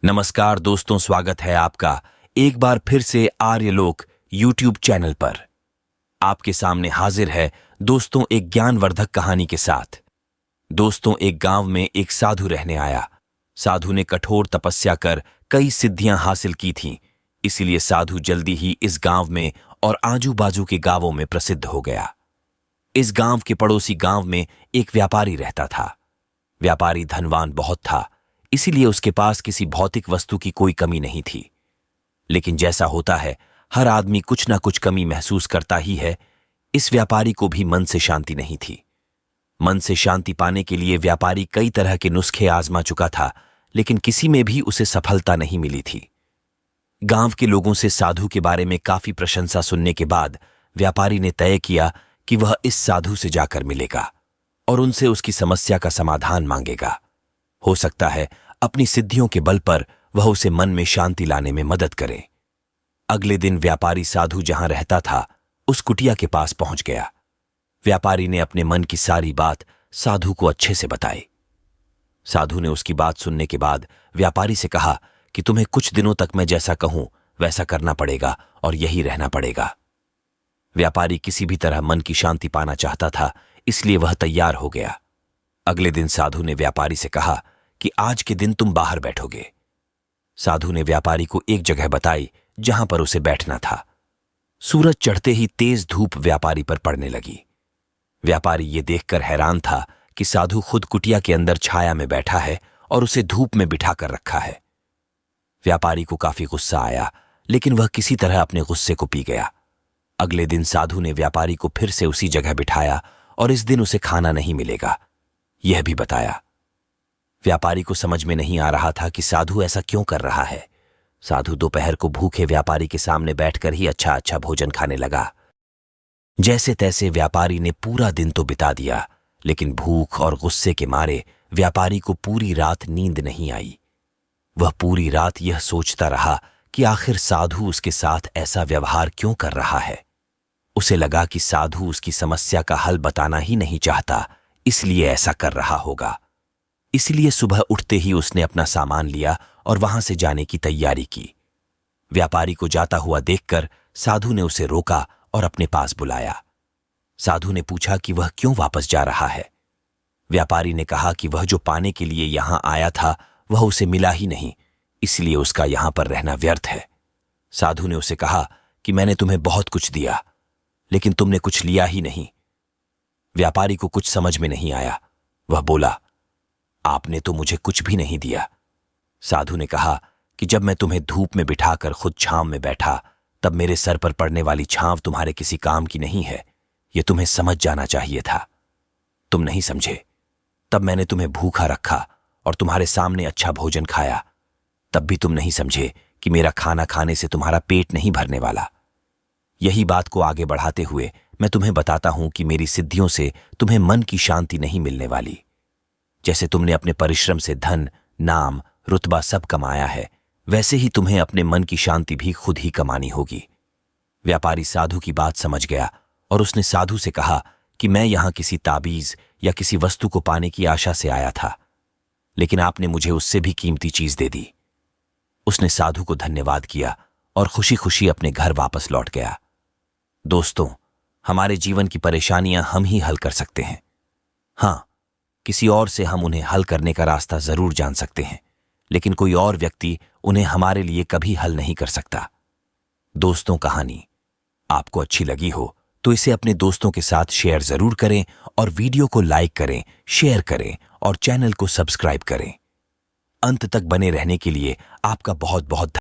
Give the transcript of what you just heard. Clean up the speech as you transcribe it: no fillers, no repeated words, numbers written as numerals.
नमस्कार दोस्तों, स्वागत है आपका एक बार फिर से आर्यलोक यूट्यूब चैनल पर। आपके सामने हाजिर है दोस्तों एक ज्ञानवर्धक कहानी के साथ। दोस्तों, एक गांव में एक साधु रहने आया। साधु ने कठोर तपस्या कर कई सिद्धियां हासिल की थीं, इसीलिए साधु जल्दी ही इस गांव में और आजू बाजू के गांवों में प्रसिद्ध हो गया। इस गांव के पड़ोसी गांव में एक व्यापारी रहता था। व्यापारी धनवान बहुत था, इसीलिए उसके पास किसी भौतिक वस्तु की कोई कमी नहीं थी। लेकिन जैसा होता है, हर आदमी कुछ ना कुछ कमी महसूस करता ही है। इस व्यापारी को भी मन से शांति नहीं थी। मन से शांति पाने के लिए व्यापारी कई तरह के नुस्खे आजमा चुका था, लेकिन किसी में भी उसे सफलता नहीं मिली थी। गांव के लोगों से साधु के बारे में काफी प्रशंसा सुनने के बाद व्यापारी ने तय किया कि वह इस साधु से जाकर मिलेगा और उनसे उसकी समस्या का समाधान मांगेगा। हो सकता है अपनी सिद्धियों के बल पर वह उसे मन में शांति लाने में मदद करे। अगले दिन व्यापारी साधु जहां रहता था उस कुटिया के पास पहुंच गया। व्यापारी ने अपने मन की सारी बात साधु को अच्छे से बताई। साधु ने उसकी बात सुनने के बाद व्यापारी से कहा कि तुम्हें कुछ दिनों तक मैं जैसा कहूं वैसा करना पड़ेगा और यही रहना पड़ेगा। व्यापारी किसी भी तरह मन की शांति पाना चाहता था, इसलिए वह तैयार हो गया। अगले दिन साधु ने व्यापारी से कहा कि आज के दिन तुम बाहर बैठोगे। साधु ने व्यापारी को एक जगह बताई जहां पर उसे बैठना था। सूरज चढ़ते ही तेज धूप व्यापारी पर पड़ने लगी। व्यापारी ये देखकर हैरान था कि साधु खुद कुटिया के अंदर छाया में बैठा है और उसे धूप में बिठा कर रखा है। व्यापारी को काफी गुस्सा आया, लेकिन वह किसी तरह अपने गुस्से को पी गया। अगले दिन साधु ने व्यापारी को फिर से उसी जगह बिठाया और इस दिन उसे खाना नहीं मिलेगा, यह भी बताया। व्यापारी को समझ में नहीं आ रहा था कि साधु ऐसा क्यों कर रहा है। साधु दोपहर को भूखे व्यापारी के सामने बैठकर ही अच्छा भोजन खाने लगा। जैसे तैसे व्यापारी ने पूरा दिन तो बिता दिया, लेकिन भूख और गुस्से के मारे व्यापारी को पूरी रात नींद नहीं आई। वह पूरी रात यह सोचता रहा कि आखिर साधु उसके साथ ऐसा व्यवहार क्यों कर रहा है। उसे लगा कि साधु उसकी समस्या का हल बताना ही नहीं चाहता, इसलिए ऐसा कर रहा होगा। इसलिए सुबह उठते ही उसने अपना सामान लिया और वहां से जाने की तैयारी की। व्यापारी को जाता हुआ देखकर साधु ने उसे रोका और अपने पास बुलाया। साधु ने पूछा कि वह क्यों वापस जा रहा है। व्यापारी ने कहा कि वह जो पाने के लिए यहां आया था वह उसे मिला ही नहीं, इसलिए उसका यहां पर रहना व्यर्थ है। साधु ने उसे कहा कि मैंने तुम्हें बहुत कुछ दिया, लेकिन तुमने कुछ लिया ही नहीं। व्यापारी को कुछ समझ में नहीं आया। वह बोला, आपने तो मुझे कुछ भी नहीं दिया। साधु ने कहा कि जब मैं तुम्हें धूप में बिठाकर खुद छांव में बैठा, तब मेरे सर पर पड़ने वाली छांव तुम्हारे किसी काम की नहीं है। यह तुम्हें समझ जाना चाहिए था। तुम नहीं समझे। तब मैंने तुम्हें भूखा रखा और तुम्हारे सामने अच्छा भोजन खाया, तब भी तुम नहीं समझे कि मेरा खाना खाने से तुम्हारा पेट नहीं भरने वाला। यही बात को आगे बढ़ाते हुए मैं तुम्हें बताता हूं कि मेरी सिद्धियों से तुम्हें मन की शांति नहीं मिलने वाली। जैसे तुमने अपने परिश्रम से धन, नाम, रुतबा सब कमाया है, वैसे ही तुम्हें अपने मन की शांति भी खुद ही कमानी होगी। व्यापारी साधु की बात समझ गया और उसने साधु से कहा कि मैं यहां किसी ताबीज या किसी वस्तु को पाने की आशा से आया था, लेकिन आपने मुझे उससे भी कीमती चीज दे दी। उसने साधु को धन्यवाद किया और खुशी खुशी अपने घर वापस लौट गया। दोस्तों, हमारे जीवन की परेशानियां हम ही हल कर सकते हैं। हां, किसी और से हम उन्हें हल करने का रास्ता जरूर जान सकते हैं, लेकिन कोई और व्यक्ति उन्हें हमारे लिए कभी हल नहीं कर सकता। दोस्तों, कहानी आपको अच्छी लगी हो तो इसे अपने दोस्तों के साथ शेयर जरूर करें और वीडियो को लाइक करें, शेयर करें और चैनल को सब्सक्राइब करें। अंत तक बने रहने के लिए आपका बहुत बहुत